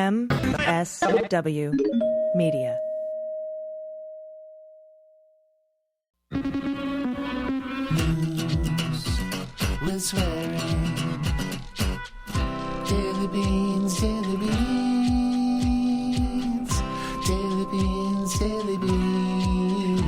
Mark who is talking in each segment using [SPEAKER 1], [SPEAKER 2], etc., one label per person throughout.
[SPEAKER 1] MSW Media.
[SPEAKER 2] News with swearing. Daily beans, daily beans. Daily beans, daily beans.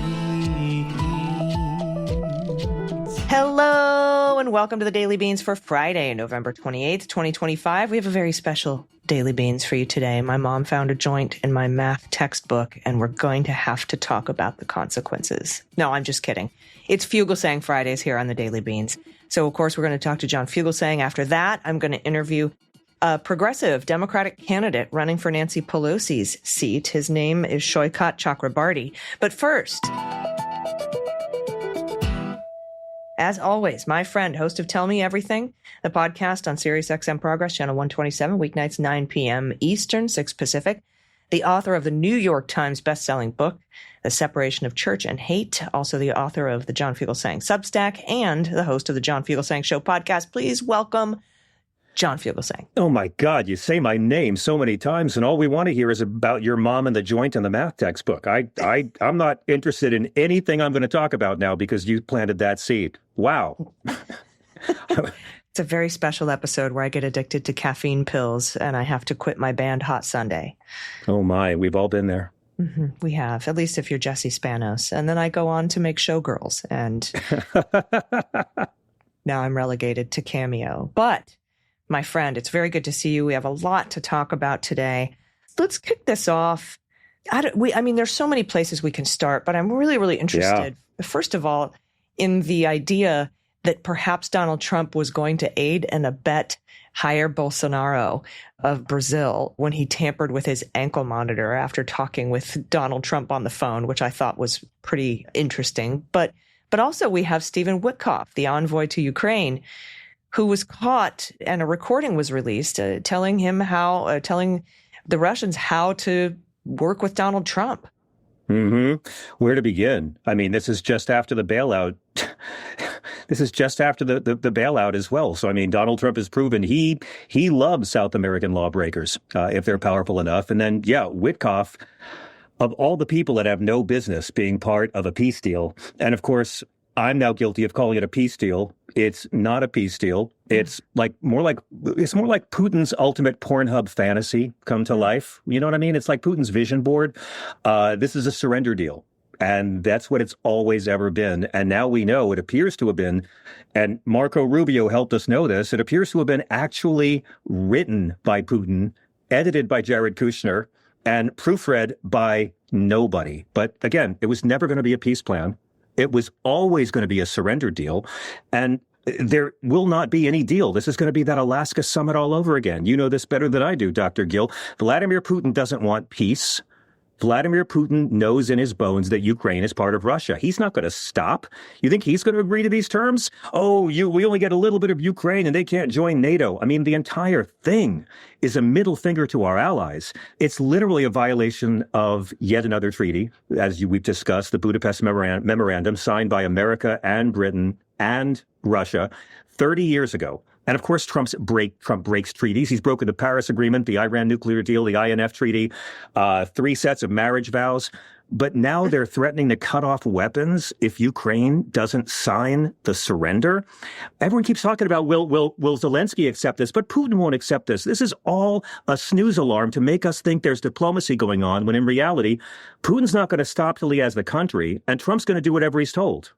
[SPEAKER 1] Hello and welcome to the Daily Beans for Friday, November 28th, 2025. We have a very special Daily Beans for you today. My mom found a joint in my math textbook and we're going to have to talk about the consequences. No, I'm just kidding. It's Fugelsang Fridays here on the Daily Beans. So, of course, we're going to talk to John Fugelsang. After that, I'm going to interview a progressive Democratic candidate running for Nancy Pelosi's seat. His name is Saikat Chakrabarti. But first, as always, my friend, host of Tell Me Everything, the podcast on SiriusXM Progress, Channel 127, weeknights 9 p.m. Eastern, 6 Pacific. The author of the New York Times bestselling book, The Separation of Church and Hate, also the author of the John Fugelsang Substack, and the host of the John Fugelsang Show podcast. Please welcome John Fugelsang.
[SPEAKER 3] Oh my God, you say my name so many times, and all we want to hear is about your mom and the joint and the math textbook. I'm not interested in anything I'm going to talk about now because you planted that seed. Wow.
[SPEAKER 1] It's a very special episode where I get addicted to caffeine pills and I have to quit my band Hot Sunday.
[SPEAKER 3] Oh my, we've all been there.
[SPEAKER 1] Mm-hmm, we have, at least if you're Jesse Spanos. And then I go on to make Showgirls, and now I'm relegated to Cameo. But, my friend, it's very good to see you. We have a lot to talk about today. Let's kick this off. I mean, there's so many places we can start, but I'm really, really interested, first of all, in the idea that perhaps Donald Trump was going to aid and abet Jair Bolsonaro of Brazil when he tampered with his ankle monitor after talking with Donald Trump on the phone, which I thought was pretty interesting. But also we have Stephen Witkoff, the envoy to Ukraine, who was caught, and a recording was released telling the Russians how to work with Donald Trump.
[SPEAKER 3] Mm-hmm. Where to begin? I mean, this is just after the bailout. This is just after the bailout as well. So, I mean, Donald Trump has proven he loves South American lawbreakers if they're powerful enough. And then, Witkoff, of all the people that have no business being part of a peace deal, and of course, I'm now guilty of calling it a peace deal. It's not a peace deal. It's more like Putin's ultimate Pornhub fantasy come to life. You know what I mean? It's like Putin's vision board. This is a surrender deal. And that's what it's always ever been. And now we know it appears to have been, and Marco Rubio helped us know this, it appears to have been actually written by Putin, edited by Jared Kushner, and proofread by nobody. But again, it was never going to be a peace plan. It was always going to be a surrender deal. And there will not be any deal. This is going to be that Alaska summit all over again. You know this better than I do, Dr. Gill. Vladimir Putin doesn't want peace. Vladimir Putin knows in his bones that Ukraine is part of Russia. He's not going to stop. You think he's going to agree to these terms? Oh, we only get a little bit of Ukraine and they can't join NATO. I mean, the entire thing is a middle finger to our allies. It's literally a violation of yet another treaty, as we've discussed, the Budapest Memorandum signed by America and Britain and Russia 30 years ago. And of course, Trump breaks treaties. He's broken the Paris Agreement, the Iran nuclear deal, the INF treaty, 3 sets of marriage vows. But now they're threatening to cut off weapons if Ukraine doesn't sign the surrender. Everyone keeps talking about, will Zelensky accept this? But Putin won't accept this. This is all a snooze alarm to make us think there's diplomacy going on, when in reality, Putin's not going to stop till he has the country, and Trump's going to do whatever he's told.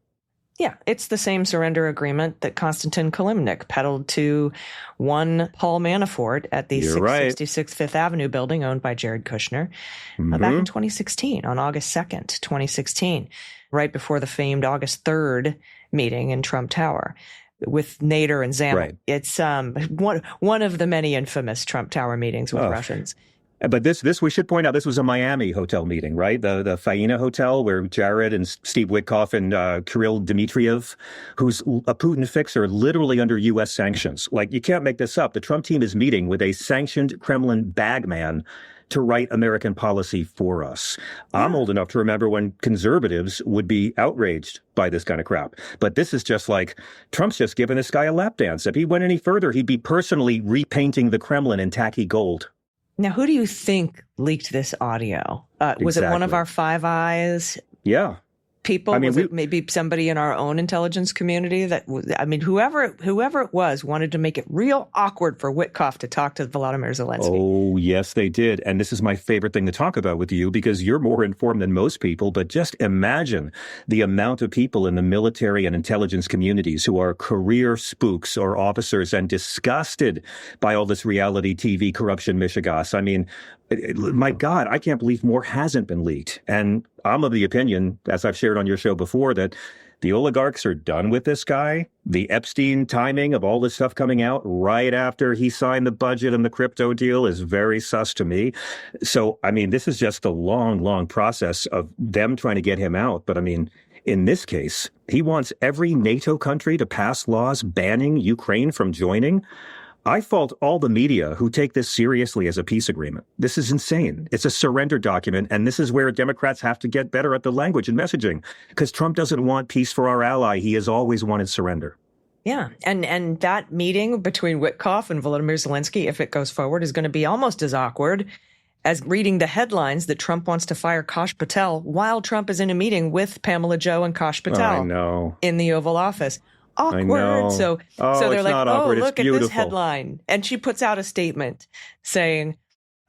[SPEAKER 1] Yeah, it's the same surrender agreement that Konstantin Kilimnik peddled to one Paul Manafort at the 666 Fifth Avenue building owned by Jared Kushner back in 2016, on August 2nd, 2016, right before the famed August 3rd meeting in Trump Tower with Nader and Zammel. Right. It's one of the many infamous Trump Tower meetings with Russians.
[SPEAKER 3] But this we should point out, this was a Miami hotel meeting, right? The Faina Hotel, where Jared and Steve Witkoff and Kirill Dmitriev, who's a Putin fixer, literally under U.S. sanctions. Like, you can't make this up. The Trump team is meeting with a sanctioned Kremlin bagman to write American policy for us. Yeah. I'm old enough to remember when conservatives would be outraged by this kind of crap. But this is just like, Trump's just giving this guy a lap dance. If he went any further, he'd be personally repainting the Kremlin in tacky gold.
[SPEAKER 1] Now, who do you think leaked this audio? Was it one of
[SPEAKER 3] Exactly.
[SPEAKER 1] our Five Eyes
[SPEAKER 3] Yeah.
[SPEAKER 1] people?
[SPEAKER 3] I mean,
[SPEAKER 1] Was it maybe somebody in our own intelligence community whoever it was wanted to make it real awkward for Witkoff to talk to Volodymyr Zelensky.
[SPEAKER 3] Oh, yes, they did. And this is my favorite thing to talk about with you because you're more informed than most people. But just imagine the amount of people in the military and intelligence communities who are career spooks or officers and disgusted by all this reality TV corruption mishigas. I mean, my God, I can't believe more hasn't been leaked. And I'm of the opinion, as I've shared on your show before, that the oligarchs are done with this guy. The Epstein timing of all this stuff coming out right after he signed the budget and the crypto deal is very sus to me. So, I mean, this is just a long, long process of them trying to get him out. But I mean, in this case, he wants every NATO country to pass laws banning Ukraine from joining. I fault all the media who take this seriously as a peace agreement. This is insane. It's a surrender document, and this is where Democrats have to get better at the language and messaging, because Trump doesn't want peace for our ally. He has always wanted surrender.
[SPEAKER 1] Yeah. And that meeting between Witkoff and Volodymyr Zelensky, if it goes forward, is going to be almost as awkward as reading the headlines that Trump wants to fire Kash Patel while Trump is in a meeting with Pamela Joe and Kash Patel
[SPEAKER 3] I know.
[SPEAKER 1] in the Oval Office. Awkward.
[SPEAKER 3] I know.
[SPEAKER 1] So
[SPEAKER 3] Oh,
[SPEAKER 1] they're
[SPEAKER 3] it's
[SPEAKER 1] like,
[SPEAKER 3] not awkward. It's
[SPEAKER 1] look at
[SPEAKER 3] beautiful.
[SPEAKER 1] this headline. And she puts out a statement saying,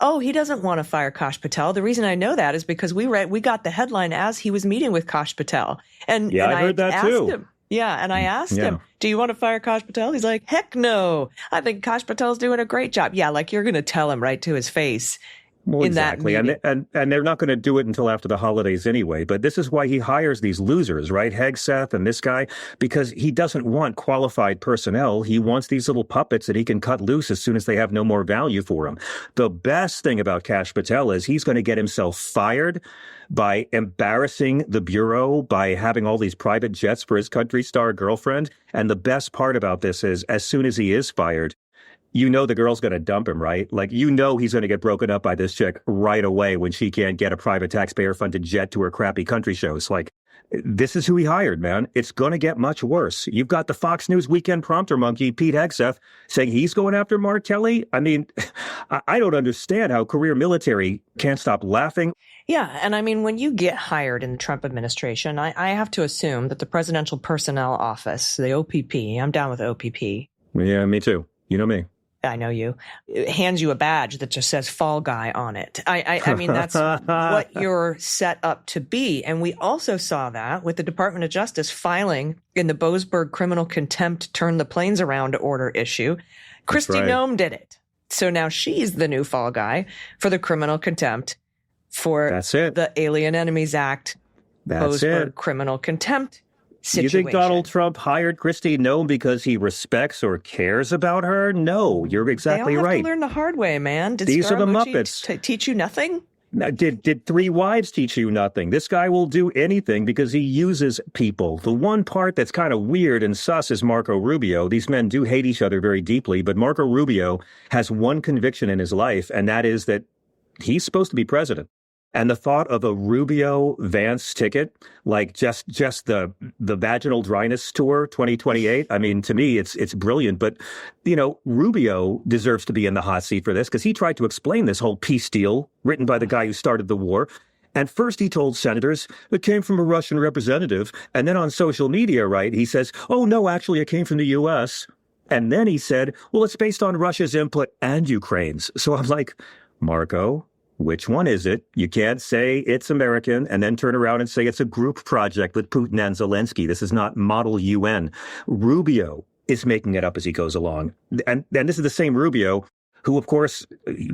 [SPEAKER 1] oh, he doesn't want to fire Kash Patel. The reason I know that is because we got the headline as he was meeting with Kash Patel. And
[SPEAKER 3] Yeah,
[SPEAKER 1] and
[SPEAKER 3] I heard that
[SPEAKER 1] asked
[SPEAKER 3] too.
[SPEAKER 1] him. Yeah, and I asked
[SPEAKER 3] Yeah.
[SPEAKER 1] him, do you want to fire Kash Patel? He's like, heck no. I think Kash Patel's doing a great job. Yeah, like you're going to tell him right to his face.
[SPEAKER 3] Well,
[SPEAKER 1] in that
[SPEAKER 3] exactly.
[SPEAKER 1] meeting.
[SPEAKER 3] And they're not going to do it until after the holidays anyway. But this is why he hires these losers, right? Hegseth and this guy, because he doesn't want qualified personnel. He wants these little puppets that he can cut loose as soon as they have no more value for him. The best thing about Kash Patel is he's going to get himself fired by embarrassing the Bureau, by having all these private jets for his country star girlfriend. And the best part about this is as soon as he is fired, you know the girl's going to dump him, right? Like, you know he's going to get broken up by this chick right away when she can't get a private taxpayer-funded jet to her crappy country shows. Like, this is who he hired, man. It's going to get much worse. You've got the Fox News weekend prompter monkey, Pete Hegseth, saying he's going after Mark Kelly. I mean, I don't understand how career military can't stop laughing.
[SPEAKER 1] Yeah. And I mean, when you get hired in the Trump administration, I have to assume that the Presidential Personnel Office, the OPP, I'm down with OPP.
[SPEAKER 3] Yeah, me too. You know me.
[SPEAKER 1] I know you, hands you a badge that just says Fall Guy on it. I mean, that's what you're set up to be. And we also saw that with the Department of Justice filing in the Boasberg criminal contempt turn the planes around order issue. Kristi
[SPEAKER 3] right.
[SPEAKER 1] Noem did it. So now she's the new Fall Guy for the criminal contempt for
[SPEAKER 3] That's it.
[SPEAKER 1] the Alien Enemies Act,
[SPEAKER 3] That's
[SPEAKER 1] Boasberg
[SPEAKER 3] it.
[SPEAKER 1] criminal contempt situation.
[SPEAKER 3] You think Donald Trump hired Kristi Noem because he respects or cares about her? No, you're exactly
[SPEAKER 1] they all have
[SPEAKER 3] right.
[SPEAKER 1] to learn the hard way, man. Did
[SPEAKER 3] These are the
[SPEAKER 1] Scaramucci
[SPEAKER 3] Muppets.
[SPEAKER 1] teach you nothing?
[SPEAKER 3] Now, did Three Wives teach you nothing? This guy will do anything because he uses people. The one part that's kind of weird and sus is Marco Rubio. These men do hate each other very deeply, but Marco Rubio has one conviction in his life, and that is that he's supposed to be president. And the thought of a Rubio-Vance ticket, like just the vaginal dryness tour 2028, I mean, to me, it's brilliant. But, you know, Rubio deserves to be in the hot seat for this because he tried to explain this whole peace deal written by the guy who started the war. And first he told senators it came from a Russian representative. And then on social media, right, he says, oh, no, actually, it came from the U.S. And then he said, well, it's based on Russia's input and Ukraine's. So I'm like, Marco, which one is it? You can't say it's American and then turn around and say it's a group project with Putin and Zelensky. This is not model UN. Rubio is making it up as he goes along. And this is the same Rubio who, of course,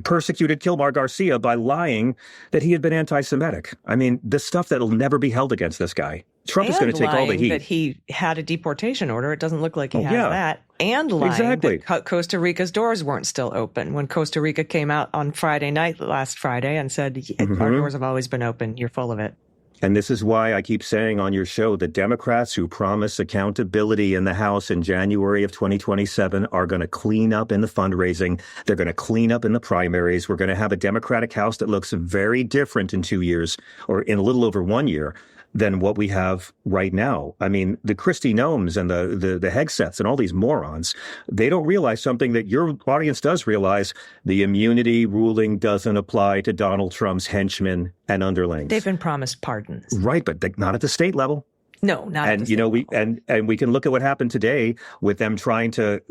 [SPEAKER 3] persecuted Kilmar Garcia by lying that he had been anti-Semitic. I mean, the stuff that will never be held against this guy. Trump is going to take all the heat.
[SPEAKER 1] That he had a deportation order. It doesn't look like he has
[SPEAKER 3] yeah.
[SPEAKER 1] that. And lying
[SPEAKER 3] Exactly.
[SPEAKER 1] that Costa Rica's doors weren't still open when Costa Rica came out on Friday night last Friday and said, our doors have always been open. You're full of it.
[SPEAKER 3] And this is why I keep saying on your show, the Democrats who promise accountability in the House in January of 2027 are going to clean up in the fundraising. They're going to clean up in the primaries. We're going to have a Democratic House that looks very different in 2 years or in a little over 1 year. than what we have right now. I mean, the Kristi Noems and the Hegseths and all these morons, they don't realize something that your audience does realize. The immunity ruling doesn't apply to Donald Trump's henchmen and underlings.
[SPEAKER 1] They've been promised pardons.
[SPEAKER 3] Right, but not at the state level.
[SPEAKER 1] No, not.
[SPEAKER 3] And, we can look at what happened today with them trying to,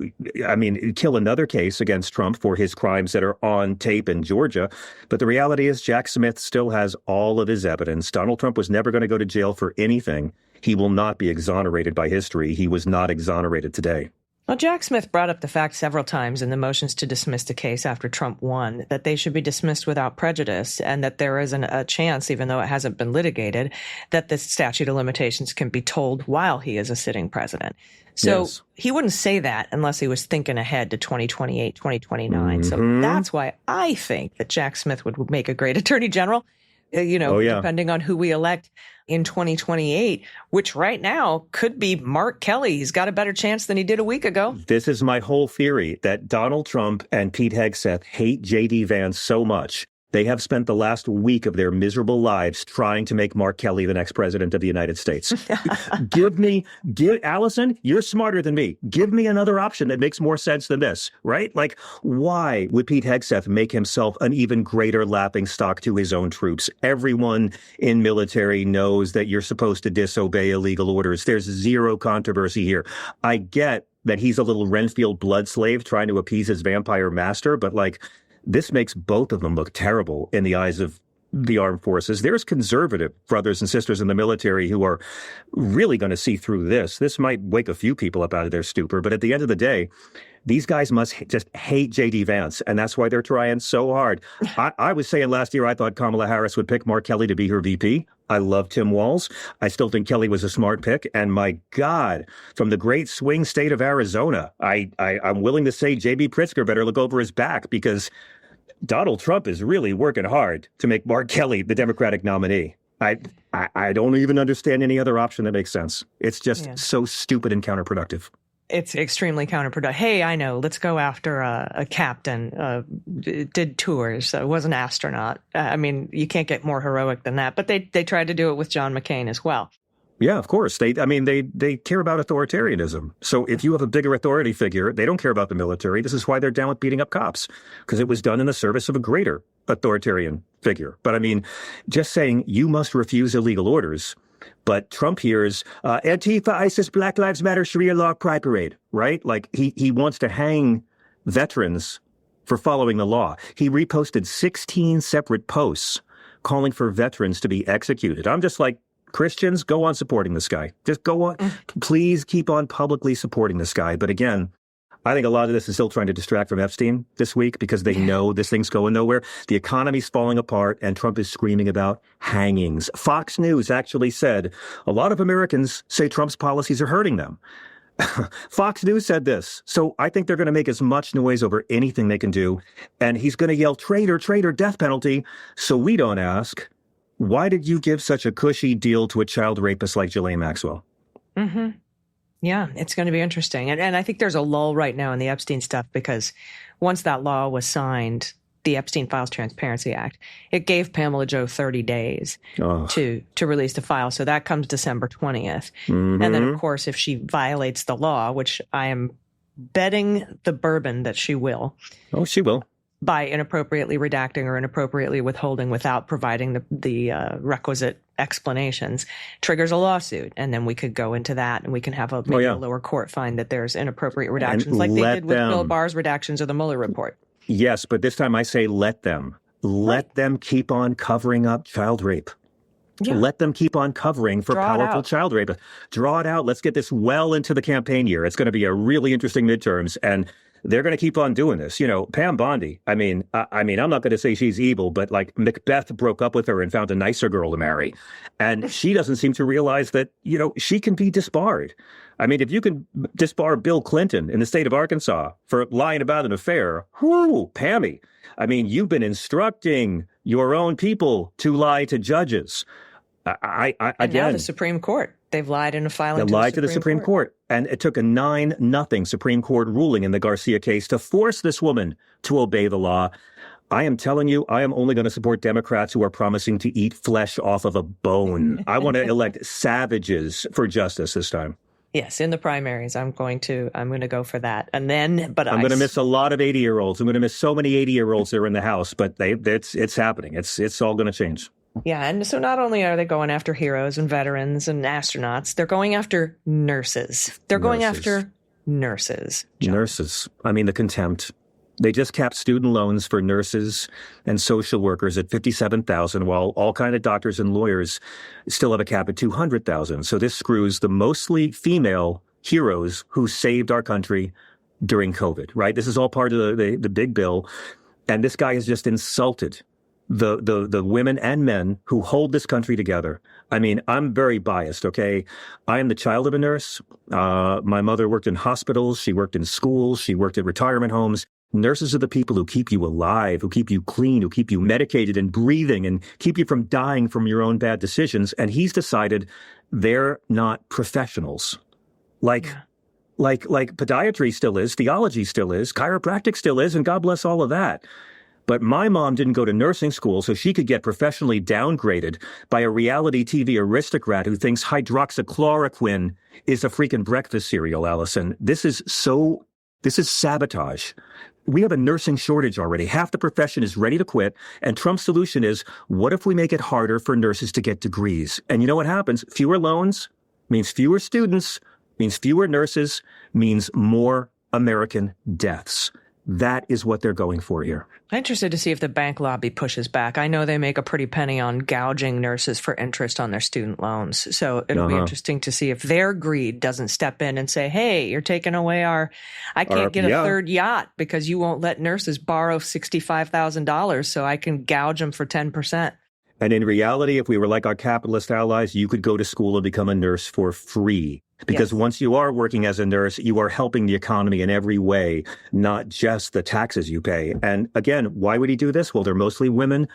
[SPEAKER 3] kill another case against Trump for his crimes that are on tape in Georgia. But the reality is Jack Smith still has all of his evidence. Donald Trump was never going to go to jail for anything. He will not be exonerated by history. He was not exonerated today.
[SPEAKER 1] Well, Jack Smith brought up the fact several times in the motions to dismiss the case after Trump won that they should be dismissed without prejudice and that there isn't a chance, even though it hasn't been litigated, that the statute of limitations can be told while he is a sitting president. So
[SPEAKER 3] Yes.
[SPEAKER 1] He wouldn't say that unless he was thinking ahead to 2028, 2029. So that's why I think that Jack Smith would make a great attorney general, depending on who we elect in 2028, which right now could be Mark Kelly. He's got a better chance than he did a week ago.
[SPEAKER 3] This is my whole theory, that Donald Trump and Pete Hegseth hate J.D. Vance so much. They have spent the last week of their miserable lives trying to make Mark Kelly the next president of the United States. Allison, you're smarter than me. Give me another option that makes more sense than this, right? Like, why would Pete Hegseth make himself an even greater laughingstock to his own troops? Everyone in military knows that you're supposed to disobey illegal orders. There's zero controversy here. I get that he's a little Renfield blood slave trying to appease his vampire master, but this makes both of them look terrible in the eyes of the armed forces. There's conservative brothers and sisters in the military who are really going to see through this. This might wake a few people up out of their stupor, but at the end of the day, these guys must just hate J.D. Vance, and that's why they're trying so hard. I was saying last year I thought Kamala Harris would pick Mark Kelly to be her VP. I love Tim Walz. I still think Kelly was a smart pick. And my God, from the great swing state of Arizona, I'm willing to say J.B. Pritzker better look over his back, because Donald Trump is really working hard to make Mark Kelly the Democratic nominee. I don't even understand any other option that makes sense. It's just so stupid and counterproductive.
[SPEAKER 1] It's extremely counterproductive. Hey, I know, let's go after a captain, did tours, was an astronaut. You can't get more heroic than that. But they tried to do it with John McCain as well.
[SPEAKER 3] Yeah, of course. They care about authoritarianism. So if you have a bigger authority figure, they don't care about the military. This is why they're down with beating up cops, because it was done in the service of a greater authoritarian figure. But just saying you must refuse illegal orders. But Trump hears Antifa, ISIS, Black Lives Matter, Sharia law, Pride Parade, right? Like he wants to hang veterans for following the law. He reposted 16 separate posts calling for veterans to be executed. I'm just like, Christians, go on supporting this guy. Just go on. Please keep on publicly supporting this guy. But again, I think a lot of this is still trying to distract from Epstein this week, because they know this thing's going nowhere. The economy's falling apart, and Trump is screaming about hangings. Fox News actually said a lot of Americans say Trump's policies are hurting them. Fox News said this. So I think they're going to make as much noise over anything they can do. And he's going to yell, traitor, traitor, death penalty. So we don't ask, why did you give such a cushy deal to a child rapist like Ghislaine Maxwell?
[SPEAKER 1] Mm-hmm. Yeah, it's going to be interesting. And I think there's a lull right now in the Epstein stuff, because once that law was signed, the Epstein Files Transparency Act, it gave Pamela Joe 30 days to release the file. So that comes December 20th. Mm-hmm. And then, of course, if she violates the law, which I am betting the bourbon that she will.
[SPEAKER 3] Oh, she will.
[SPEAKER 1] By inappropriately redacting or inappropriately withholding without providing the requisite explanations, triggers a lawsuit. And then we could go into that, and we can have a lower court find that there's inappropriate redactions, like they did with Bill Barr's redactions of the Mueller report.
[SPEAKER 3] Yes, but this time I say let them. Let them keep on covering up child rape. Yeah. Let them keep on covering for powerful child rape. Draw it out. Let's get this well into the campaign year. It's going to be a really interesting midterms, and they're going to keep on doing this. Pam Bondi, I'm not going to say she's evil, but like Macbeth broke up with her and found a nicer girl to marry. And she doesn't seem to realize that, she can be disbarred. If you can disbar Bill Clinton in the state of Arkansas for lying about an affair, whoo, Pammy. You've been instructing your own people to lie to judges.
[SPEAKER 1] And now the Supreme Court. They've lied in a filing
[SPEAKER 3] to the Supreme Court. And it took a 9-0 Supreme Court ruling in the Garcia case to force this woman to obey the law. I am telling you, I am only going to support Democrats who are promising to eat flesh off of a bone. I want to elect savages for justice this time.
[SPEAKER 1] Yes, in the primaries, I'm going to go for that. And then, but
[SPEAKER 3] I'm going to miss a lot of 80-year-olds. I'm going to miss so many 80-year-olds that are in the House, but it's happening. It's all going to change.
[SPEAKER 1] Yeah, and so not only are they going after heroes and veterans and astronauts, they're going after nurses. They're going after nurses. John.
[SPEAKER 3] Nurses. I mean, the contempt. They just capped student loans for nurses and social workers at $57,000, while all kind of doctors and lawyers still have a cap at $200,000. So this screws the mostly female heroes who saved our country during COVID, right? This is all part of the big bill. And this guy has just insulted the women and men who hold this country together. I mean, I'm very biased, okay? I am the child of a nurse. My mother worked in hospitals. She worked in schools. She worked at retirement homes. Nurses are the people who keep you alive, who keep you clean, who keep you medicated and breathing and keep you from dying from your own bad decisions. And he's decided they're not professionals. Like podiatry still is, theology still is, chiropractic still is, and God bless all of that. But my mom didn't go to nursing school so she could get professionally downgraded by a reality TV aristocrat who thinks hydroxychloroquine is a freaking breakfast cereal, Allison. This is sabotage. We have a nursing shortage already. Half the profession is ready to quit. And Trump's solution is, what if we make it harder for nurses to get degrees? And you know what happens? Fewer loans means fewer students, means fewer nurses, means more American deaths. That is what they're going for here.
[SPEAKER 1] I'm interested to see if the bank lobby pushes back. I know they make a pretty penny on gouging nurses for interest on their student loans. So it'll be interesting to see if their greed doesn't step in and say, hey, you're taking away I can't get a third yacht because you won't let nurses borrow $65,000 so I can gouge them for 10%.
[SPEAKER 3] And in reality, if we were like our capitalist allies, you could go to school and become a nurse for free. Because once you are working as a nurse, you are helping the economy in every way, not just the taxes you pay. And again, why would he do this? Well, they're mostly women,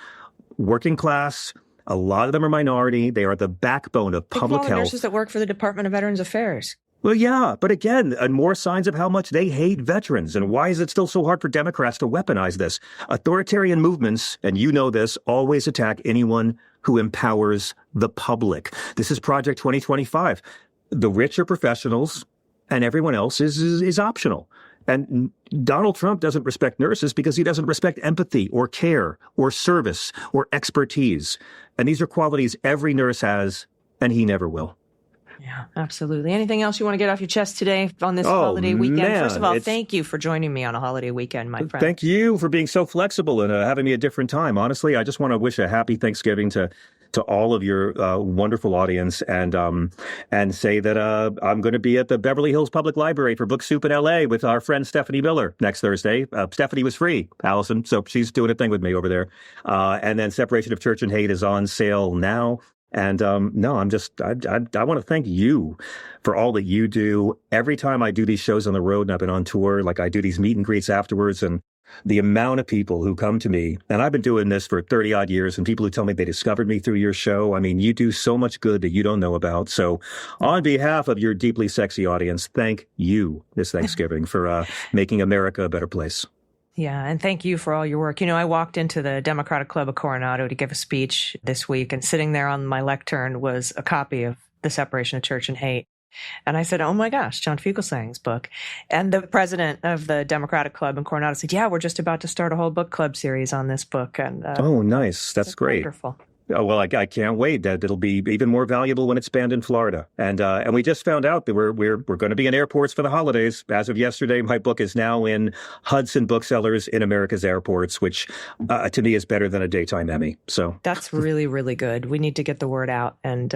[SPEAKER 3] working class. A lot of them are minority. They are the backbone of public health.
[SPEAKER 1] Nurses that work for the Department of Veterans Affairs.
[SPEAKER 3] Well, yeah, but again, and more signs of how much they hate veterans. And why is it still so hard for Democrats to weaponize this? Authoritarian movements, and you know this, always attack anyone who empowers the public. This is Project 2025. The rich are professionals, and everyone else is optional. And Donald Trump doesn't respect nurses because he doesn't respect empathy or care or service or expertise. And these are qualities every nurse has, and he never will.
[SPEAKER 1] Yeah, absolutely. Anything else you want to get off your chest today on this holiday weekend?
[SPEAKER 3] Man,
[SPEAKER 1] First of all, thank you for joining me on a holiday weekend, my friend.
[SPEAKER 3] Thank you for being so flexible and having me a different time. Honestly, I just want to wish a happy Thanksgiving to all of your wonderful audience and say that I'm going to be at the Beverly Hills Public Library for Book Soup in L.A. with our friend Stephanie Miller next Thursday. Stephanie was free, Allison, so she's doing a thing with me over there. And then Separation of Church and Hate is on sale now. And no, I want to thank you for all that you do. Every time I do these shows on the road and I've been on tour, like I do these meet and greets afterwards, and the amount of people who come to me, and I've been doing this for 30 odd years, and people who tell me they discovered me through your show. I mean, you do so much good that you don't know about. So on behalf of your deeply sexy audience, thank you this Thanksgiving for making America a better place.
[SPEAKER 1] Yeah, and thank you for all your work. You know, I walked into the Democratic Club of Coronado to give a speech this week, and sitting there on my lectern was a copy of The Separation of Church and Hate. And I said, oh my gosh, John Fugelsang's book. And the president of the Democratic Club in Coronado said, yeah, we're just about to start a whole book club series on this book. And
[SPEAKER 3] oh, nice. That's great.
[SPEAKER 1] Wonderful.
[SPEAKER 3] Oh, well, I can't wait. That it'll be even more valuable when it's banned in Florida. And we just found out that we're going to be in airports for the holidays. As of yesterday, my book is now in Hudson booksellers in America's airports, which to me is better than a daytime Emmy. So
[SPEAKER 1] that's really, really good. We need to get the word out. And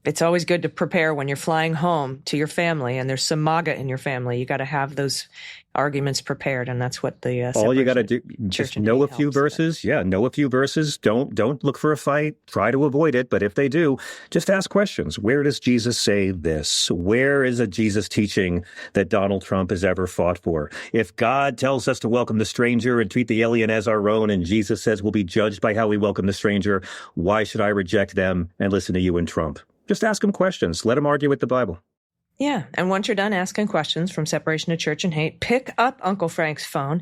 [SPEAKER 1] it's always good to prepare when you're flying home to your family and there's some MAGA in your family. You got to have those arguments prepared, and that's what the
[SPEAKER 3] all you got to do, just know a few verses. Yeah, know a few verses. Don't look for a fight. Try to avoid it. But if they do, just ask questions. Where does Jesus say this? Where is a Jesus teaching that Donald Trump has ever fought for? If God tells us to welcome the stranger and treat the alien as our own, and Jesus says we'll be judged by how we welcome the stranger, why should I reject them and listen to you and Trump? Just ask them questions. Let them argue with the Bible.
[SPEAKER 1] Yeah. And once you're done asking questions from Separation of Church and Hate, pick up Uncle Frank's phone,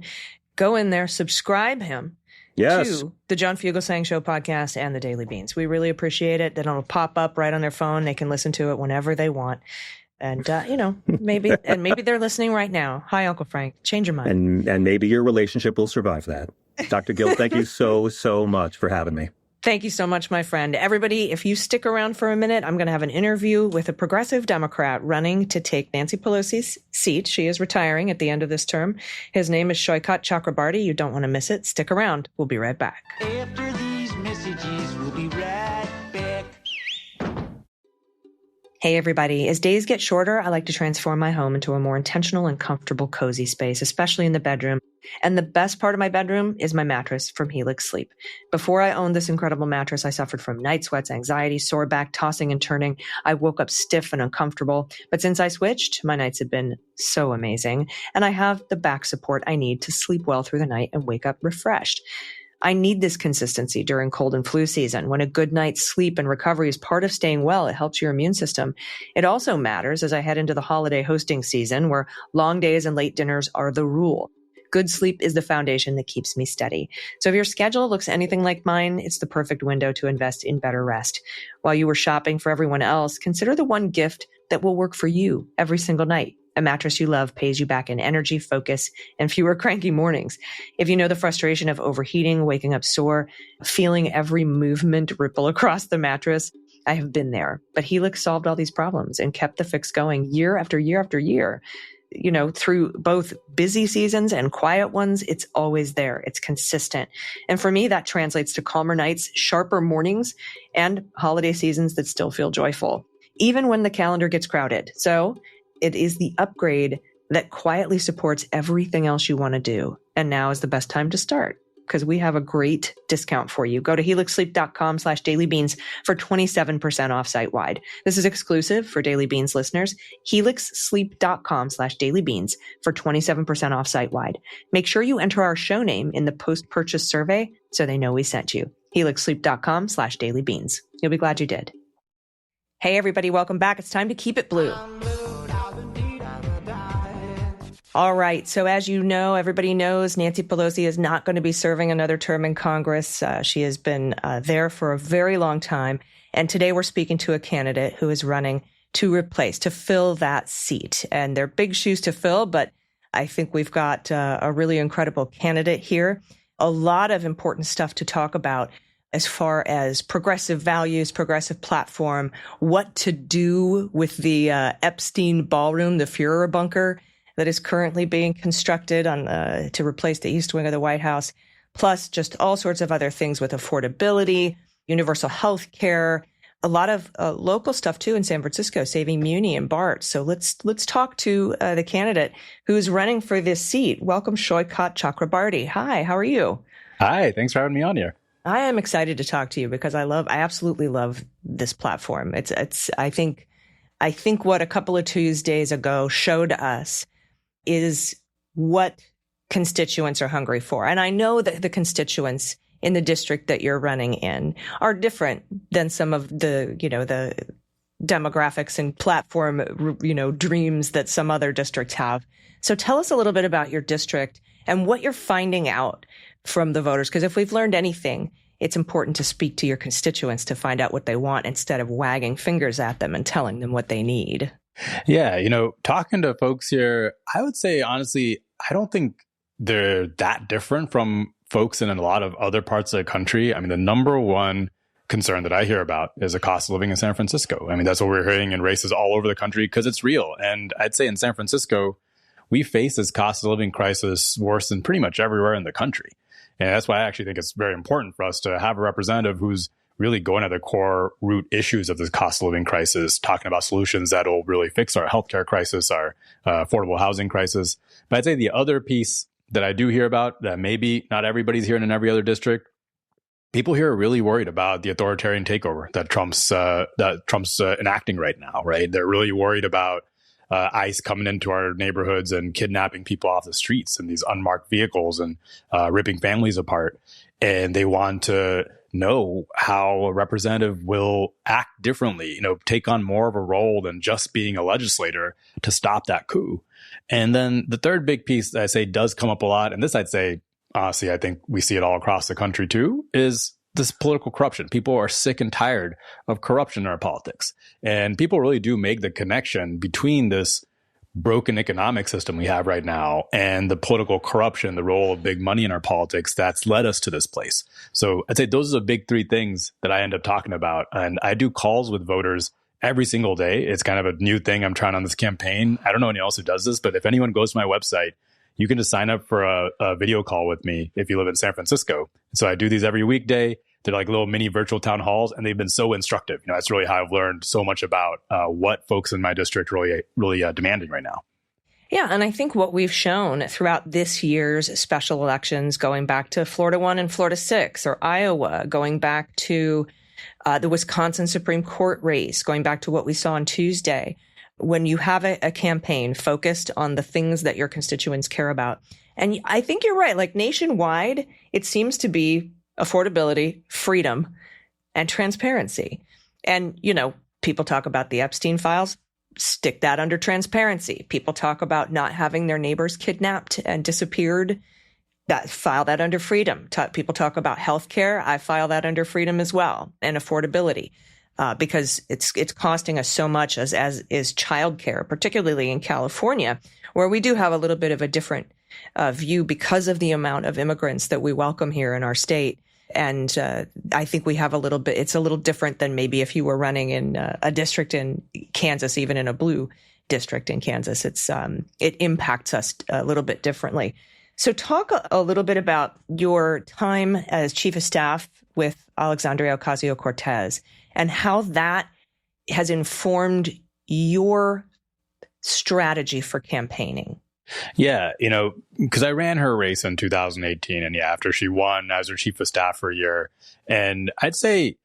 [SPEAKER 1] go in there, subscribe him,
[SPEAKER 3] Yes.
[SPEAKER 1] to the John Fugelsang Show podcast and the Daily Beans. We really appreciate it. Then it'll pop up right on their phone. They can listen to it whenever they want. And, maybe they're listening right now. Hi, Uncle Frank. Change your mind.
[SPEAKER 3] And maybe your relationship will survive that. Dr. Gill, thank you so much for having me.
[SPEAKER 1] Thank you so much, my friend. Everybody, if you stick around for a minute, I'm going to have an interview with a progressive Democrat running to take Nancy Pelosi's seat. She is retiring at the end of this term. His name is Saikat Chakrabarti. You don't want to miss it. Stick around. We'll be right back.
[SPEAKER 2] After these messages, we'll be right back.
[SPEAKER 1] Hey, everybody. As days get shorter, I like to transform my home into a more intentional and comfortable, cozy space, especially in the bedroom. And the best part of my bedroom is my mattress from Helix Sleep. Before I owned this incredible mattress, I suffered from night sweats, anxiety, sore back, tossing and turning. I woke up stiff and uncomfortable. But since I switched, my nights have been so amazing. And I have the back support I need to sleep well through the night and wake up refreshed. I need this consistency during cold and flu season. When a good night's sleep and recovery is part of staying well, it helps your immune system. It also matters as I head into the holiday hosting season where long days and late dinners are the rule. Good sleep is the foundation that keeps me steady. So if your schedule looks anything like mine, it's the perfect window to invest in better rest. While you were shopping for everyone else, consider the one gift that will work for you every single night. A mattress you love pays you back in energy, focus, and fewer cranky mornings. If you know the frustration of overheating, waking up sore, feeling every movement ripple across the mattress, I have been there. But Helix solved all these problems and kept the fix going year after year after year. You know, through both busy seasons and quiet ones, it's always there. It's consistent. And for me, that translates to calmer nights, sharper mornings, and holiday seasons that still feel joyful, even when the calendar gets crowded. So it is the upgrade that quietly supports everything else you want to do. And now is the best time to start because we have a great discount for you. Go to helixsleep.com/dailybeans for 27% off site-wide. This is exclusive for Daily Beans listeners. helixsleep.com/dailybeans for 27% off site-wide. Make sure you enter our show name in the post-purchase survey so they know we sent you. helixsleep.com/dailybeans. You'll be glad you did. Hey, everybody. Welcome back. It's time to keep it blue. All right. So as you know, everybody knows Nancy Pelosi is not going to be serving another term in Congress. She has been there for a very long time. And today we're speaking to a candidate who is running to fill that seat. And they're big shoes to fill, but I think we've got a really incredible candidate here. A lot of important stuff to talk about as far as progressive values, progressive platform, what to do with the Epstein ballroom, the Führer bunker that is currently being constructed to replace the East Wing of the White House, plus just all sorts of other things with affordability, universal health care, a lot of local stuff too in San Francisco, saving Muni and BART. So let's talk to the candidate who's running for this seat. Welcome, Saikat Chakrabarti. Hi, how are you?
[SPEAKER 4] Hi, thanks for having me on here.
[SPEAKER 1] I am excited to talk to you because I absolutely love this platform. I think what a couple of Tuesdays ago showed us is what constituents are hungry for. And I know that the constituents in the district that you're running in are different than some of the demographics and platform, dreams that some other districts have. So tell us a little bit about your district and what you're finding out from the voters. Because if we've learned anything, it's important to speak to your constituents to find out what they want instead of wagging fingers at them and telling them what they need.
[SPEAKER 4] Yeah, talking to folks here, I would say, honestly, I don't think they're that different from folks in a lot of other parts of the country. I mean, the number one concern that I hear about is the cost of living in San Francisco. I mean, that's what we're hearing in races all over the country because it's real. And I'd say in San Francisco, we face this cost of living crisis worse than pretty much everywhere in the country. And that's why I actually think it's very important for us to have a representative who's really going at the core root issues of this cost of living crisis, talking about solutions that will really fix our healthcare crisis, our affordable housing crisis. But I'd say the other piece that I do hear about that maybe not everybody's hearing in every other district, people here are really worried about the authoritarian takeover that Trump's enacting right now, right? They're really worried about ICE coming into our neighborhoods and kidnapping people off the streets in these unmarked vehicles and ripping families apart. And they want to know how a representative will act differently, take on more of a role than just being a legislator to stop that coup. And then the third big piece that I say does come up a lot, and this I'd say honestly, I think we see it all across the country too, is this political corruption. People are sick and tired of corruption in our politics. And people really do make the connection between this broken economic system we have right now and the political corruption, the role of big money in our politics that's led us to this place. So I'd say those are the big three things that I end up talking about. And I do calls with voters every single day. It's kind of a new thing I'm trying on this campaign. I don't know anyone else who does this, but if anyone goes to my website, you can just sign up for a video call with me if you live in San Francisco. So I do these every weekday. They're like little mini virtual town halls, and they've been so instructive. That's really how I've learned so much about what folks in my district really demanding right now.
[SPEAKER 1] Yeah, and I think what we've shown throughout this year's special elections, going back to Florida 1 and Florida 6, or Iowa, going back to the Wisconsin Supreme Court race, going back to what we saw on Tuesday, when you have a campaign focused on the things that your constituents care about. And I think you're right. Like nationwide, it seems to be affordability, freedom, and transparency. And, people talk about the Epstein files, stick that under transparency. People talk about not having their neighbors kidnapped and disappeared, file that under freedom. People talk about healthcare, I file that under freedom as well, and affordability. Because it's costing us so much as is childcare, particularly in California, where we do have a little bit of a different view because of the amount of immigrants that we welcome here in our state. And I think we have it's a little different than maybe if you were running in a district in Kansas, even in a blue district in Kansas. It impacts us a little bit differently. So talk a little bit about your time as chief of staff with Alexandria Ocasio-Cortez and how that has informed your strategy for campaigning.
[SPEAKER 4] Yeah, because I ran her race in 2018, and after she won, I was her chief of staff for a year. And I'd say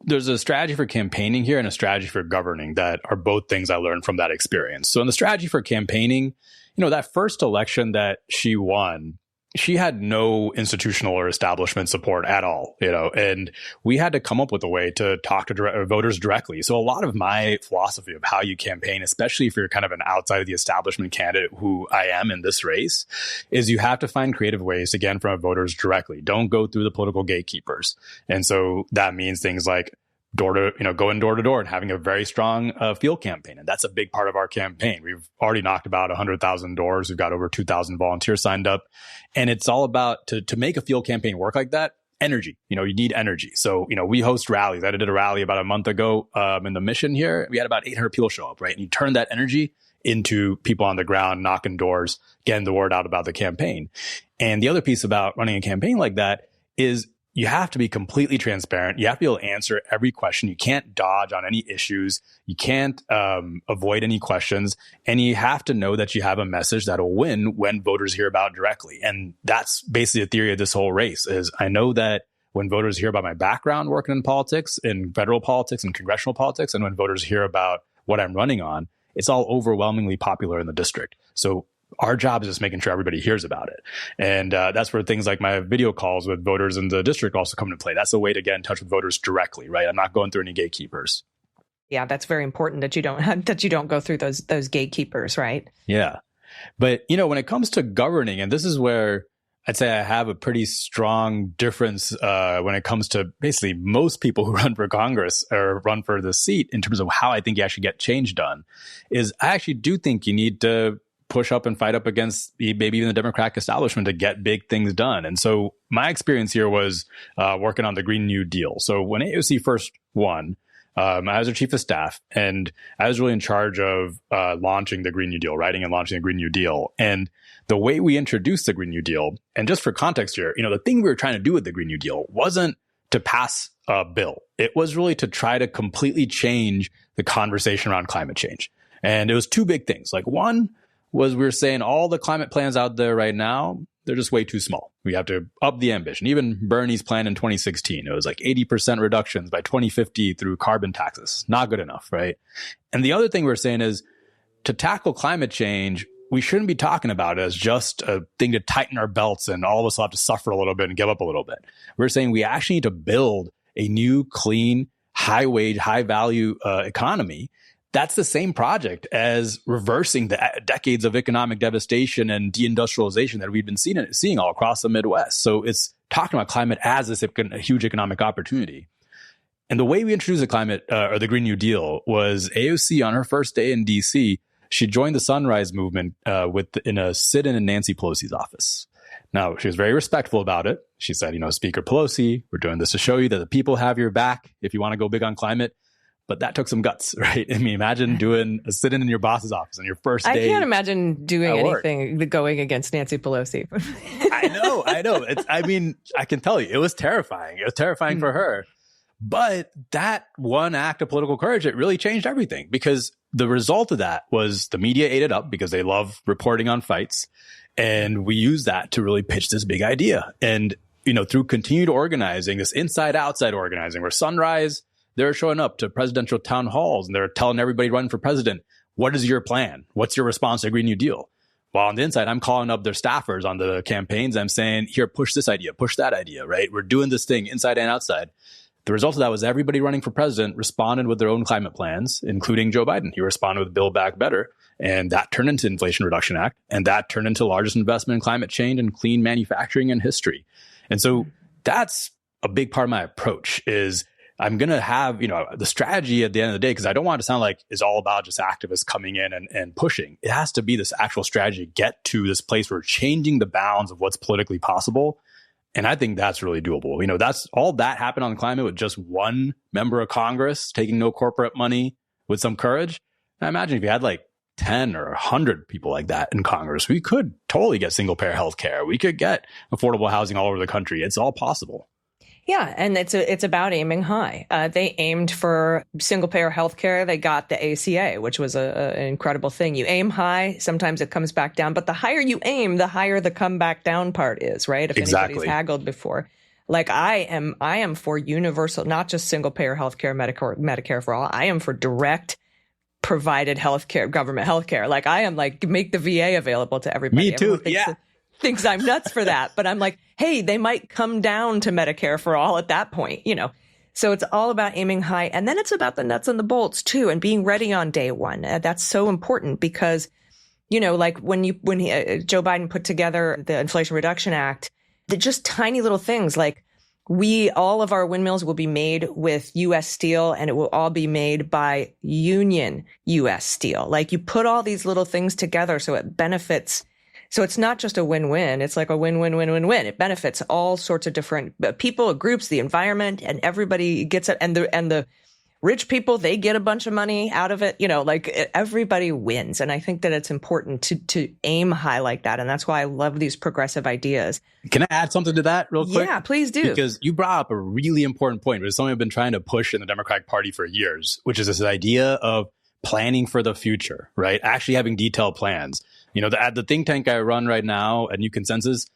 [SPEAKER 4] there's a strategy for campaigning here and a strategy for governing that are both things I learned from that experience. So in the strategy for campaigning, that first election that she won, she had no institutional or establishment support at all, and we had to come up with a way to talk to voters directly. So a lot of my philosophy of how you campaign, especially if you're kind of an outside of the establishment candidate who I am in this race, is you have to find creative ways to get in front of voters directly. Don't go through the political gatekeepers. And so that means things like going door to door and having a very strong field campaign. And that's a big part of our campaign. We've already knocked about 100,000 doors. We've got over 2,000 volunteers signed up. And it's all about to make a field campaign work like that. Energy, you need energy. So, we host rallies. I did a rally about a month ago in the Mission here. We had about 800 people show up, right? And you turn that energy into people on the ground, knocking doors, getting the word out about the campaign. And the other piece about running a campaign like that is you have to be completely transparent. You have to be able to answer every question. You can't dodge on any issues. You can't avoid any questions. And you have to know that you have a message that will win when voters hear about it directly. And that's basically the theory of this whole race is I know that when voters hear about my background working in politics, in federal politics and congressional politics, and when voters hear about what I'm running on, it's all overwhelmingly popular in the district. So our job is just making sure everybody hears about it. And that's where things like my video calls with voters in the district also come into play. That's a way to get in touch with voters directly, right? I'm not going through any gatekeepers.
[SPEAKER 1] Yeah, that's very important that you don't go through those gatekeepers, right?
[SPEAKER 4] Yeah. But, when it comes to governing, and this is where I'd say I have a pretty strong difference when it comes to basically most people who run for Congress or run for the seat in terms of how I think you actually get change done, is I actually do think you need to push up and fight up against maybe even the Democratic establishment to get big things done. And so my experience here was working on the Green New Deal. So when AOC first won, I was her chief of staff, and I was really in charge of launching the Green New Deal, writing and launching the Green New Deal. And the way we introduced the Green New Deal, and just for context here, the thing we were trying to do with the Green New Deal wasn't to pass a bill. It was really to try to completely change the conversation around climate change. And it was two big things. Like one was we were saying all the climate plans out there right now, they're just way too small. We have to up the ambition. Even Bernie's plan in 2016, it was like 80% reductions by 2050 through carbon taxes. Not good enough, right? And the other thing we're saying is to tackle climate change, we shouldn't be talking about it as just a thing to tighten our belts and all of us will have to suffer a little bit and give up a little bit. We're saying we actually need to build a new, clean, high wage, high value economy that's the same project as reversing the decades of economic devastation and deindustrialization that we've been seeing all across the Midwest. So it's talking about climate as a huge economic opportunity. And the way we introduced the climate or the Green New Deal was AOC on her first day in DC. She joined the Sunrise Movement in a sit-in Nancy Pelosi's office. Now, she was very respectful about it. She said, Speaker Pelosi, we're doing this to show you that the people have your back if you want to go big on climate. But that took some guts, right? I mean, imagine doing a sit-in in your boss's office on your first day.
[SPEAKER 1] I can't imagine doing anything going against Nancy Pelosi.
[SPEAKER 4] I know. I can tell you, it was terrifying. It was terrifying for her. But that one act of political courage, it really changed everything, because the result of that was the media ate it up because they love reporting on fights. And we used that to really pitch this big idea. And, through continued organizing, this inside-outside organizing, where Sunrise, they're showing up to presidential town halls and they're telling everybody running for president, what is your plan? What's your response to the Green New Deal? While on the inside, I'm calling up their staffers on the campaigns. I'm saying, here, push this idea, push that idea, right? We're doing this thing inside and outside. The result of that was everybody running for president responded with their own climate plans, including Joe Biden. He responded with Build Back Better, and that turned into Inflation Reduction Act, and that turned into the largest investment in climate change and clean manufacturing in history. And so that's a big part of my approach is I'm going to have, the strategy at the end of the day, because I don't want it to sound like it's all about just activists coming in and pushing. It has to be this actual strategy to get to this place where we're changing the bounds of what's politically possible. And I think that's really doable. That's all that happened on climate with just one member of Congress taking no corporate money with some courage. I imagine if you had like 10 or 100 people like that in Congress, we could totally get single payer health care. We could get affordable housing all over the country. It's all possible.
[SPEAKER 1] Yeah, and it's about aiming high. They aimed for single-payer healthcare. They got the ACA, which was an incredible thing. You aim high, sometimes it comes back down. But the higher you aim, the higher the come back down part is, right? If anybody's haggled before. Like I am for universal, not just single-payer healthcare, Medicare for all. I am for direct provided healthcare, government healthcare. Like I am like, make the VA available to everybody.
[SPEAKER 4] Me too, yeah.
[SPEAKER 1] Thinks I'm nuts for that. But I'm like, hey, they might come down to Medicare for all at that point, So it's all about aiming high. And then it's about the nuts and the bolts, too, and being ready on day one. That's so important because, like when Joe Biden put together the Inflation Reduction Act, the just tiny little things like all of our windmills will be made with U.S. steel, and it will all be made by union U.S. steel. Like you put all these little things together so it benefits. So it's not just a win-win. It's like a win-win-win-win-win. It benefits all sorts of different people, groups, the environment, and everybody gets it. And the rich people, they get a bunch of money out of it. Like everybody wins. And I think that it's important to aim high like that. And that's why I love these progressive ideas.
[SPEAKER 4] Can I add something to that real quick?
[SPEAKER 1] Yeah, please do.
[SPEAKER 4] Because you brought up a really important point, which is something I've been trying to push in the Democratic Party for years, which is this idea of planning for the future, right? Actually having detailed plans. At the think tank I run right now at New Consensus,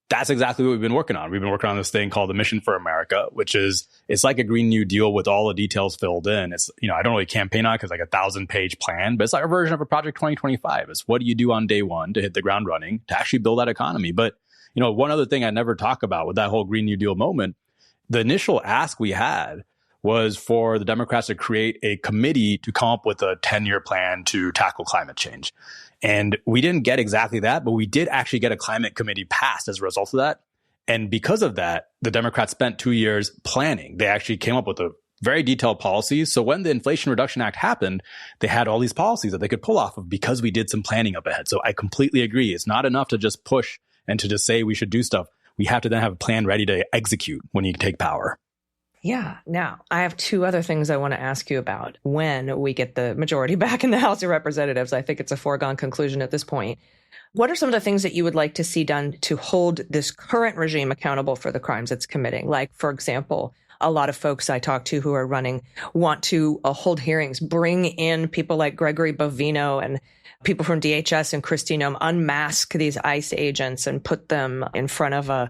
[SPEAKER 4] that's exactly what we've been working on. We've been working on this thing called the Mission for America, which is, it's like a Green New Deal with all the details filled in. It's, I don't really campaign on it because like 1,000-page plan, but it's like a version of a Project 2025. It's what do you do on day one to hit the ground running to actually build that economy? But, one other thing I never talk about with that whole Green New Deal moment, the initial ask we had was for the Democrats to create a committee to come up with a 10-year plan to tackle climate change. And we didn't get exactly that, but we did actually get a climate committee passed as a result of that. And because of that, the Democrats spent 2 years planning. They actually came up with a very detailed policies. So when the Inflation Reduction Act happened, they had all these policies that they could pull off of because we did some planning up ahead. So I completely agree. It's not enough to just push and to just say we should do stuff. We have to then have a plan ready to execute when you take power.
[SPEAKER 1] Yeah. Now, I have two other things I want to ask you about when we get the majority back in the House of Representatives. I think it's a foregone conclusion at this point. What are some of the things that you would like to see done to hold this current regime accountable for the crimes it's committing? Like, for example, a lot of folks I talk to who are running want to hold hearings, bring in people like Gregory Bovino and people from DHS and Kristi Noem, unmask these ICE agents and put them in front of a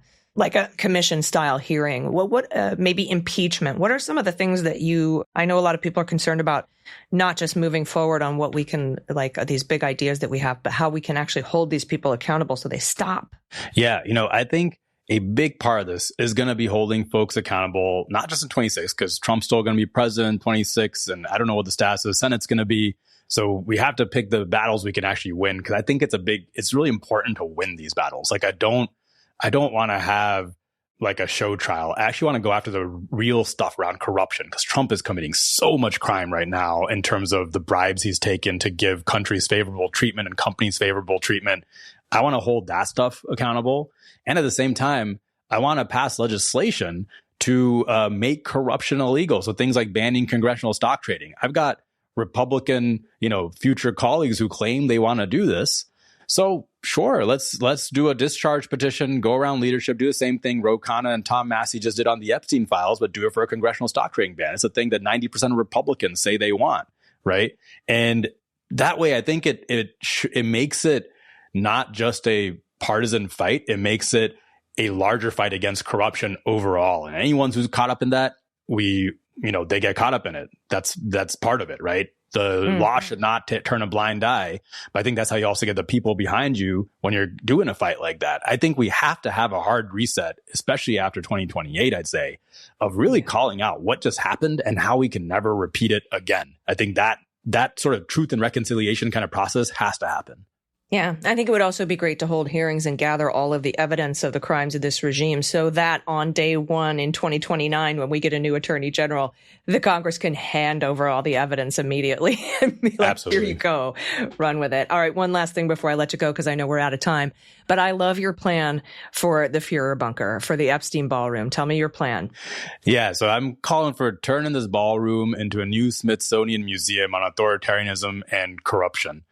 [SPEAKER 1] commission style hearing. What maybe impeachment? What are some of the things that I know a lot of people are concerned about, not just moving forward on what we can, these big ideas that we have, but how we can actually hold these people accountable so they stop.
[SPEAKER 4] Yeah. I think a big part of this is going to be holding folks accountable, not just in 26, because Trump's still going to be president in 26. And I don't know what the status of the Senate's going to be. So we have to pick the battles we can actually win, because I think it's really important to win these battles. Like I don't want to have like a show trial. I actually want to go after the real stuff around corruption, because Trump is committing so much crime right now in terms of the bribes he's taken to give countries favorable treatment and companies favorable treatment. I want to hold that stuff accountable. And at the same time, I want to pass legislation to make corruption illegal. So things like banning congressional stock trading. I've got Republican, future colleagues who claim they want to do this. So sure, let's do a discharge petition, go around leadership, do the same thing Ro Khanna and Tom Massey just did on the Epstein files, but do it for a congressional stock trading ban. It's a thing that 90% of Republicans say they want, right? And that way, I think it makes it not just a partisan fight. It makes it a larger fight against corruption overall. And anyone who's caught up in that, they get caught up in it. That's part of it, right? The law should not turn a blind eye. But I think that's how you also get the people behind you when you're doing a fight like that. I think we have to have a hard reset, especially after 2028, I'd say, of really calling out what just happened and how we can never repeat it again. I think that sort of truth and reconciliation kind of process has to happen.
[SPEAKER 1] Yeah, I think it would also be great to hold hearings and gather all of the evidence of the crimes of this regime so that on day one in 2029, when we get a new attorney general, the Congress can hand over all the evidence immediately and be like,
[SPEAKER 4] Absolutely.
[SPEAKER 1] Here you go, run with it. All right, one last thing before I let you go, because I know we're out of time, but I love your plan for the Fuhrer bunker, for the Epstein ballroom. Tell me your plan.
[SPEAKER 4] Yeah, so I'm calling for turning this ballroom into a new Smithsonian museum on authoritarianism and corruption.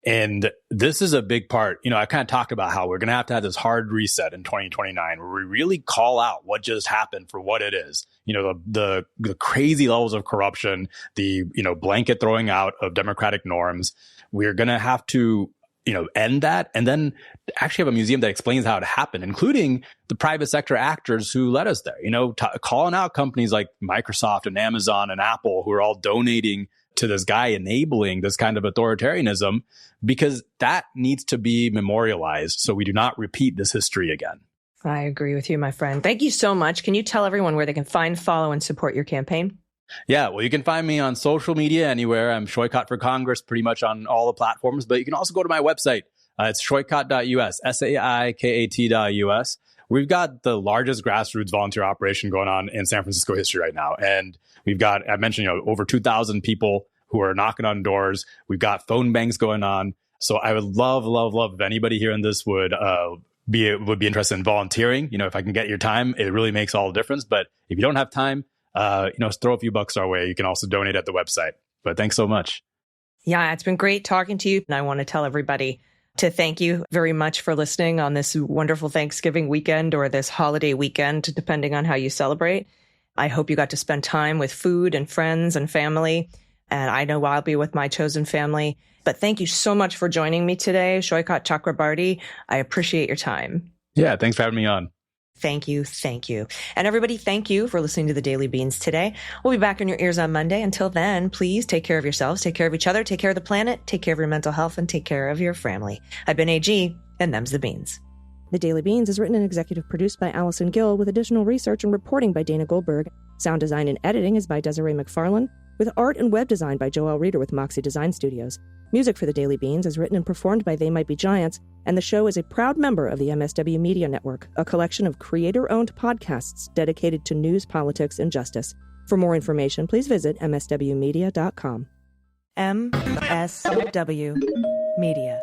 [SPEAKER 4] And this is a big part. I kind of talked about how we're going to have this hard reset in 2029 where we really call out what just happened for what it is. The crazy levels of corruption, the, blanket throwing out of democratic norms. We're going to have to, end that and then actually have a museum that explains how it happened, including the private sector actors who led us there, calling out companies like Microsoft and Amazon and Apple who are all donating to this guy enabling this kind of authoritarianism, because that needs to be memorialized so we do not repeat this history again.
[SPEAKER 1] I agree with you, my friend. Thank you so much. Can you tell everyone where they can find, follow, and support your campaign?
[SPEAKER 4] Yeah, well, you can find me on social media anywhere. I'm Saikat for Congress pretty much on all the platforms, but you can also go to my website. It's saikat.us, SAIKAT.us. We've got the largest grassroots volunteer operation going on in San Francisco history right now. And we've got, I mentioned, over 2,000 people who are knocking on doors. We've got phone banks going on. So I would love if anybody here in this would be interested in volunteering. If I can get your time, it really makes all the difference. But if you don't have time, throw a few bucks our way. You can also donate at the website. But thanks so much.
[SPEAKER 1] Yeah, it's been great talking to you. And I want to tell everybody to thank you very much for listening on this wonderful Thanksgiving weekend or this holiday weekend, depending on how you celebrate. I hope you got to spend time with food and friends and family. And I know I'll be with my chosen family. But thank you so much for joining me today, Saikat Chakrabarti. I appreciate your time.
[SPEAKER 4] Yeah, thanks for having me on.
[SPEAKER 1] Thank you. Thank you. And everybody, thank you for listening to the Daily Beans today. We'll be back in your ears on Monday. Until then, please take care of yourselves, take care of each other, take care of the planet, take care of your mental health, and take care of your family. I've been AG, and them's the beans. The Daily Beans is written and executive produced by Allison Gill with additional research and reporting by Dana Goldberg. Sound design and editing is by Desiree McFarlane, with art and web design by Joel Reeder with Moxie Design Studios. Music for the Daily Beans is written and performed by They Might Be Giants, and the show is a proud member of the MSW Media Network, a collection of creator-owned podcasts dedicated to news, politics, and justice. For more information, please visit mswmedia.com. MSW Media.